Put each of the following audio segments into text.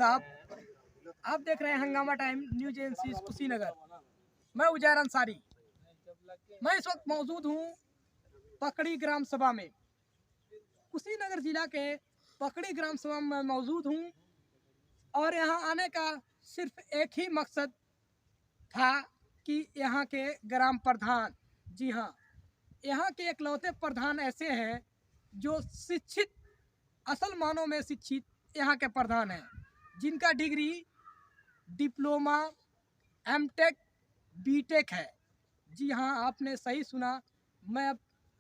आदाब। आप देख रहे हैं हंगामा टाइम न्यूज एजेंसी कुशीनगर। मैं उजैर अंसारी। मैं इस वक्त मौजूद हूँ पकड़ी ग्राम सभा में। कुशीनगर जिला के पकड़ी ग्राम सभा में मौजूद हूँ और यहाँ आने का सिर्फ एक ही मकसद था कि यहाँ के ग्राम प्रधान, जी हाँ, यहाँ के इकलौते प्रधान ऐसे हैं जो शिक्षित, असल मानों में शिक्षित यहाँ के प्रधान हैं, जिनका डिग्री डिप्लोमा, एमटेक, बीटेक है। जी हाँ, आपने सही सुना। मैं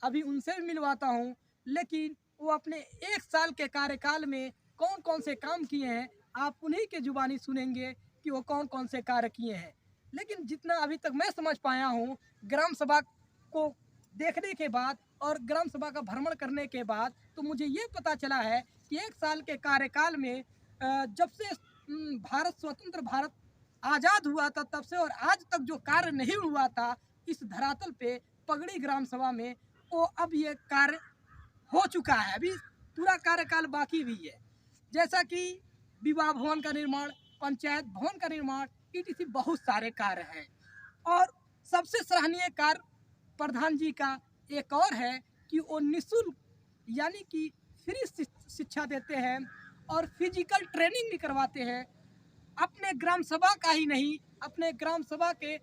अभी उनसे भी मिलवाता हूँ, लेकिन वो अपने 1 साल के कार्यकाल में कौन कौन से काम किए हैं आप उन्हीं के जुबानी सुनेंगे कि वो कौन कौन से कार्य किए हैं। लेकिन जितना अभी तक मैं समझ पाया हूँ, ग्राम सभा को देखने के बाद और ग्राम सभा का भ्रमण करने के बाद तो मुझे ये पता चला है कि 1 साल के कार्यकाल में जब से स्वतंत्र भारत आज़ाद हुआ था तब से और आज तक जो कार्य नहीं हुआ था इस धरातल पे पगड़ी ग्राम सभा में, वो अब ये कार्य हो चुका है। अभी पूरा कार्यकाल बाकी भी है, जैसा कि विवाह भवन का निर्माण, पंचायत भवन का निर्माण, etc बहुत सारे कार्य हैं। और सबसे सराहनीय कार्य प्रधान जी का एक और है कि वो निःशुल्क यानी कि फ्री शिक्षा देते हैं और फिजिकल ट्रेनिंग भी करवाते हैं। अपने ग्राम सभा का ही नहीं, अपने ग्राम सभा के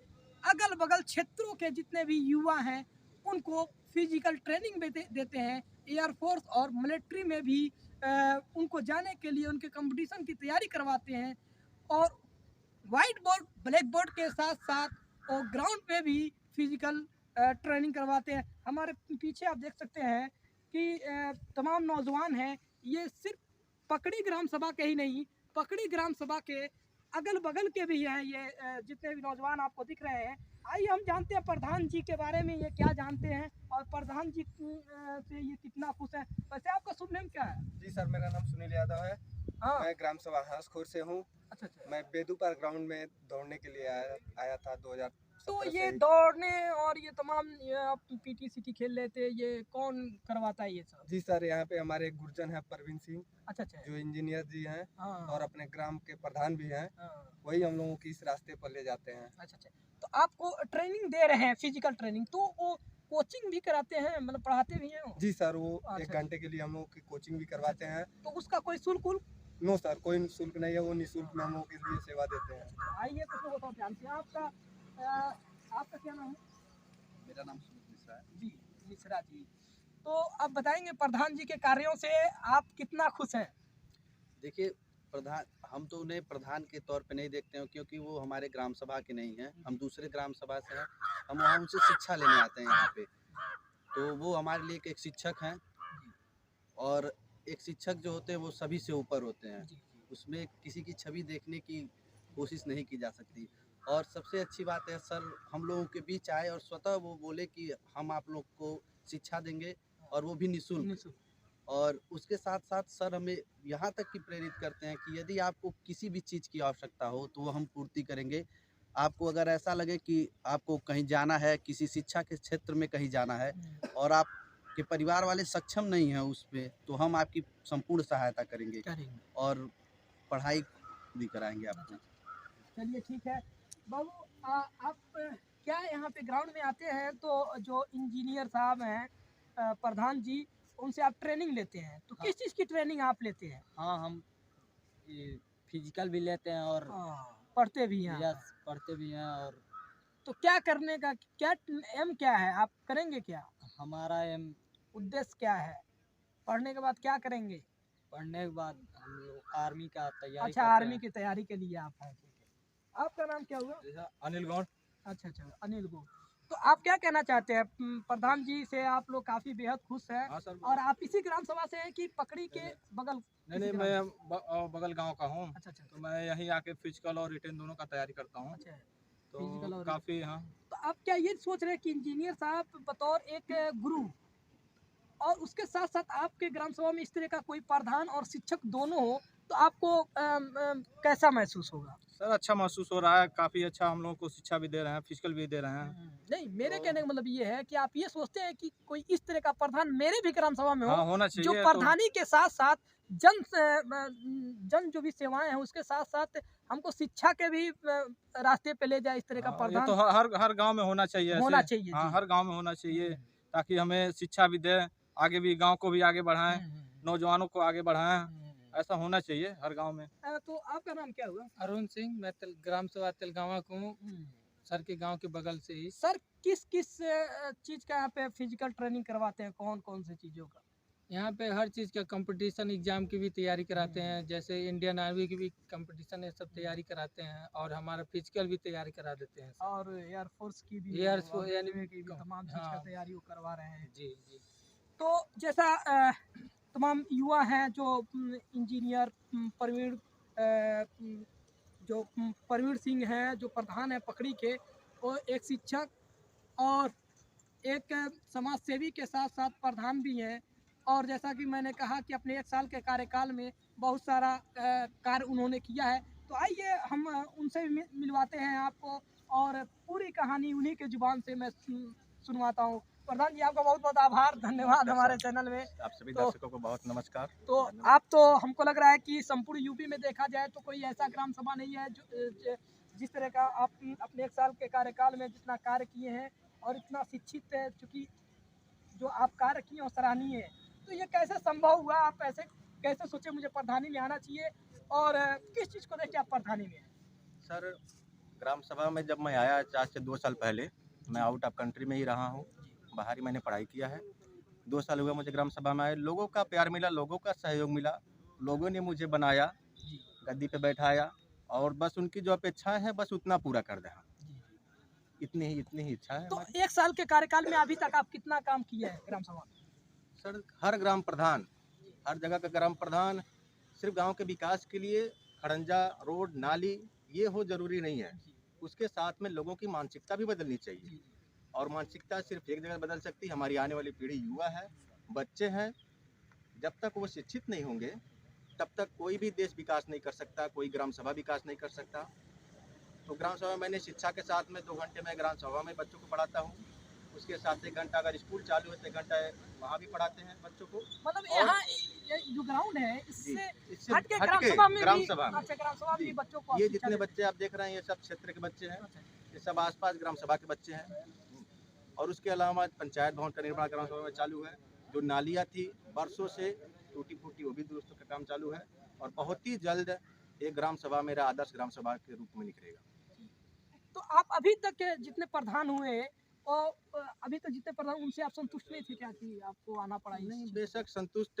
अगल बगल क्षेत्रों के जितने भी युवा हैं उनको फिजिकल ट्रेनिंग भी देते हैं। एयरफोर्स और मिलिट्री में भी उनको जाने के लिए उनके कंपटीशन की तैयारी करवाते हैं। और वाइट बोर्ड, ब्लैक बोर्ड के साथ साथ और ग्राउंड पे भी फिजिकल ट्रेनिंग करवाते हैं। हमारे पीछे आप देख सकते हैं कि तमाम नौजवान हैं। ये सिर्फ पकड़ी ग्राम सभा के ही नहीं, पकड़ी ग्राम सभा के अगल बगल के भी हैं ये जितने भी नौजवान आपको दिख रहे हैं। आइए हम जानते हैं प्रधान जी के बारे में, ये क्या जानते हैं और प्रधान जी से ये कितना खुश है। वैसे आपका शुभ नाम क्या है? जी सर, मेरा नाम सुनील यादव है। हाँ। मैं ग्राम सभा हंसखोर से हूँ। अच्छा। मैं बेदू पार्क ग्राउंड में दौड़ने के लिए आया था 2017 तो से। ये दौड़ने और ये तमाम आप पीटी सीटी खेल लेते, ये कौन करवाता है ये सब? जी सर, यहाँ पे हमारे गुरजन है परवीन सिंह। अच्छा। जो इंजीनियर जी हैं। हाँ। और अपने ग्राम के प्रधान भी हैं। हाँ। वही हम लोगों की इस रास्ते पर ले जाते हैं। अच्छा। तो आपको ट्रेनिंग दे रहे हैं, फिजिकल ट्रेनिंग, तो वो कोचिंग भी कराते हैं, मतलब पढ़ाते भी हैं वो? जी सर, वो अच्छा। 1 घंटे के लिए हम लोग की कोचिंग भी करवाते हैं। तो उसका कोई शुल्क? नो सर, कोई शुल्क नहीं है, वो निःशुल्क में हम लोगों के लिए सेवा देते हैं। आइए कुछ लोगों को जानते हैं। आपका क्या नाम है? मेरा नाम सुमित मिश्रा है। जी, मिश्रा जी। तो आप बताएंगे प्रधान जी के कार्यों से आप कितना खुश हैं? देखिए, प्रधान, हम तो उन्हें प्रधान के तौर पे नहीं देखते हैं क्योंकि वो हमारे ग्राम सभा के नहीं हैं। हम दूसरे ग्राम सभा से हैं। हम वहाँ उनसे शिक्षा लेने आते हैं यहाँ पे। तो वो हमारे लिए एक शिक्षक हैं और एक शिक्षक जो होते हैं वो सभी से ऊपर होते हैं। उसमें किसी की छवि देखने की कोशिश नहीं की जा सकती। और सबसे अच्छी बात है सर, हम लोगों के बीच आए और स्वतः वो बोले कि हम आप लोग को शिक्षा देंगे और वो भी निःशुल्क। और उसके साथ साथ सर हमें यहाँ तक की प्रेरित करते हैं कि यदि आपको किसी भी चीज़ की आवश्यकता हो तो वो हम पूर्ति करेंगे। आपको अगर ऐसा लगे कि आपको कहीं जाना है, किसी शिक्षा के क्षेत्र में कहीं जाना है और आपके परिवार वाले सक्षम नहीं हैं उस पे, तो हम आपकी संपूर्ण सहायता करेंगे और पढ़ाई भी कराएंगे आपको। चलिए ठीक है बाबू, आप क्या यहाँ पे ग्राउंड में आते हैं तो जो इंजीनियर साहब हैं प्रधान जी, उनसे आप ट्रेनिंग लेते हैं, तो किस चीज़ की ट्रेनिंग आप लेते हैं? हाँ, हम ये फिजिकल भी लेते हैं और पढ़ते भी हैं। यस, पढ़ते भी हैं। और तो क्या करने का क्या एम क्या है, आप करेंगे क्या? हमारा एम, उद्देश्य क्या है? पढ़ने के बाद क्या करेंगे? पढ़ने के बाद हम लोग आर्मी का तैयारी अच्छा, करते आर्मी हैं। की तैयारी के लिए आप हैं। ठीक है। आपका नाम क्या हुआ? अनिल गौड़। अच्छा, अनिल गो। तो आप क्या कहना चाहते हैं? प्रधान जी से आप लोग काफ़ी बेहद खुश हैं। हाँ सर। और आप इसी ग्राम सभा से हैं कि पकड़ी के बगल? नहीं, मैं बगल गांव का हूँ। अच्छा। तो मैं यहीं आके फिजिकल और रिटेन दोनों का तैयारी करता हूँ। अच्छा, फिजिकल तो और काफ़ी, हाँ। तो आप क्या ये सोच रहे हैं कि इंजीनियर साहब बतौर एक गुरु और उसके साथ साथ आपके ग्राम सभा में इस तरह का कोई प्रधान और शिक्षक दोनों हो तो आपको कैसा महसूस होगा? सर, अच्छा महसूस हो रहा है। काफ़ी अच्छा हम लोगों को शिक्षा भी दे रहे हैं, फिजिकल भी दे रहे हैं। नहीं, मेरे कहने का मतलब ये है कि आप ये सोचते हैं कि कोई इस तरह का प्रधान मेरे भी ग्राम सभा में हो, हाँ, होना चाहिए। जो प्रधानी के साथ साथ जन जो भी सेवाएं हैं उसके साथ साथ हमको शिक्षा के भी रास्ते पे ले जाए, इस तरह का हाँ, ये प्रधान तो हर गांव में होना चाहिए ऐसे। होना चाहिए। हाँ, जी। हर गांव में होना चाहिए ताकि हमें शिक्षा भी दे, आगे भी गांव को भी आगे बढ़ाएं, नौजवानों को आगे बढ़ाएं। ऐसा होना चाहिए हर गांव में। तो आपका नाम क्या हुआ? अरुण सिंह, मैं ग्राम सभा तेलगावा को हूँ, सर के गांव के बगल से ही। सर किस किस चीज का यहाँ पे फिजिकल ट्रेनिंग करवाते हैं, कौन कौन से चीजों का? यहाँ पे हर चीज़ का कंपटीशन एग्जाम की भी तैयारी कराते हैं, जैसे इंडियन आर्मी की भी कंपटीशन है, सब तैयारी कराते हैं और हमारा फिजिकल भी तैयारी करा देते हैं। और एयरफोर्स की भी, एयरफोर्स रेलवे की भी तमाम चीज का हाँ। तैयारी वो करवा रहे हैं। जी जी। तो जैसा तमाम युवा हैं जो इंजीनियर प्रवीण जो प्रवीण सिंह हैं जो प्रधान है पकड़ी के, वो एक शिक्षक और एक समाज सेवी के साथ साथ प्रधान भी हैं। और जैसा कि मैंने कहा कि अपने 1 साल के कार्यकाल में बहुत सारा कार्य उन्होंने किया है। तो आइए हम उनसे भी मिलवाते हैं आपको और पूरी कहानी उन्हीं के जुबान से मैं सुनवाता हूँ। प्रधान जी आपका बहुत बहुत आभार, धन्यवाद हमारे चैनल में। आप सभी दर्शकों को बहुत नमस्कार। तो आप तो हमको लग रहा है कि संपूर्ण यूपी में देखा जाए तो कोई ऐसा ग्राम सभा नहीं है जो जिस तरह का आप अपने 1 साल के कार्यकाल में जितना कार्य किए हैं और इतना शिक्षित है, चूँकि जो आप कार्य किए हैं सराहनीय है। तो ये कैसे संभव हुआ, आप ऐसे कैसे सोचे मुझे प्रधानी में आना चाहिए और किस चीज़ को देख के आप प्रधानी में? सर, ग्राम सभा में जब मैं आया आज से 2 साल पहले, मैं आउट ऑफ कंट्री में ही रहा हूँ, बाहर ही मैंने पढ़ाई किया है। 2 साल हुए मुझे ग्राम सभा में आए, लोगों का प्यार मिला, लोगों का सहयोग मिला, लोगों ने मुझे बनाया, गद्दी पे बैठाया और बस उनकी जो अपेक्षाएं हैं बस उतना पूरा कर दें। इतनी ही इच्छा है। तो 1 साल के कार्यकाल में अभी तक आप कितना काम किए हैं ग्राम सभा में? सर, हर ग्राम प्रधान, हर जगह का ग्राम प्रधान सिर्फ गांव के विकास के लिए खड़ंजा, रोड, नाली ये हो जरूरी नहीं है, उसके साथ में लोगों की मानसिकता भी बदलनी चाहिए। और मानसिकता सिर्फ एक जगह बदल सकती है, हमारी आने वाली पीढ़ी युवा है, बच्चे हैं। जब तक वो शिक्षित नहीं होंगे तब तक कोई भी देश विकास नहीं कर सकता, कोई ग्राम सभा विकास नहीं कर सकता। तो ग्राम सभा में मैंने शिक्षा के साथ में 2 घंटे में ग्राम सभा में बच्चों को पढ़ाता हूँ, उसके साथ 1 घंटा अगर स्कूल चालू है तो 1 घंटा वहाँ भी पढ़ाते हैं बच्चों को। मतलब यहाँ ये जो ग्राउंड है इससे इससे हट के हट ग्राम के सभा में ग्राम भी, सभा में अच्छा ग्राम सभा में भी बच्चों को आप ये शिक्षा जितने देते बच्चे आप देख रहे हैं ये सब क्षेत्र के बच्चे हैं, हैं। ये सब आसपास ग्राम सभा के बच्चे हैं। और उसके अलावा पंचायत भवन का निर्माण ग्राम सभा में चालू है, जो नालियाँ थी वर्षों से टूटी फूटी वो भी दुरुस्त का काम चालू है और बहुत ही जल्द एक ग्राम सभा मेरा आदर्श ग्राम सभा के रूप में निकलेगा। तो आप अभी तक के जितने प्रधान हुए और अभी तक जितने प्रधान उनसे आप संतुष्ट नहीं थे क्या कि आपको आना पड़ा? नहीं, बेशक संतुष्ट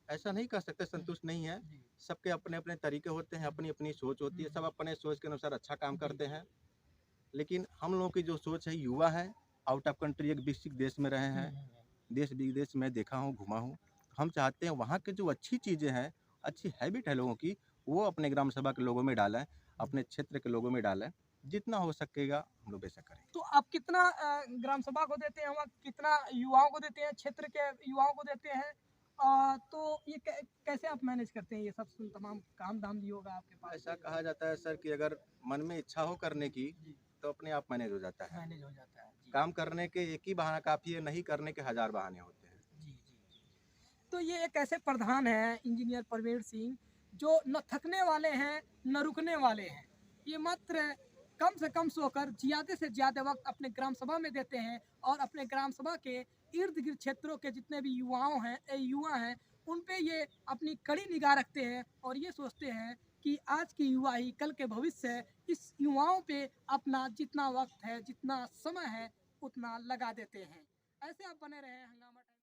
ऐसा नहीं कह सकते, संतुष्ट नहीं है। सबके अपने अपने तरीके होते हैं, अपनी अपनी सोच होती है, सब अपने सोच के अनुसार अच्छा काम करते हैं। लेकिन हम लोगों की जो सोच है, युवा है, आउट ऑफ कंट्री एक विकसित देश में रहे हैं, देश विदेश में देखा हूँ, घुमा हूँ। हम चाहते हैं वहाँ की जो अच्छी चीज़ें हैं, अच्छी हैबिट है लोगों की, वो अपने ग्राम सभा के लोगों में डालें, अपने क्षेत्र के लोगों में डालें। जितना हो सकेगा हम लोग बेशक करें। तो आप कितना ग्राम सभा को देते हैं, वहाँ कितना युवाओं को देते हैं, क्षेत्र के युवाओं को देते हैं? तो ये कैसे आप मैनेज करते हैं, ये सब तमाम काम धाम भी होगा आपके पास? ऐसा कहा जाता है सर कि अगर मन में इच्छा हो करने की तो अपने आप मैनेज हो जाता है। मैनेज हो जाता है जी। काम करने के एक ही बहाना काफ़ी है, नहीं करने के 1000 बहाने होते हैं। जी जी। तो ये एक ऐसे प्रधान हैं इंजीनियर प्रवीण सिंह जो न थकने वाले हैं न रुकने वाले हैं। ये मात्र कम से कम सोकर ज़्यादा से ज़्यादा वक्त अपने ग्राम सभा में देते हैं और अपने ग्राम सभा के इर्द गिर्द क्षेत्रों के जितने भी युवा हैं उन पे ये अपनी कड़ी निगाह रखते हैं और ये सोचते हैं कि आज की युवा ही कल के भविष्य है। इस युवाओं पे अपना जितना वक्त है, जितना समय है, उतना लगा देते हैं। ऐसे आप बने रहे हंगामा।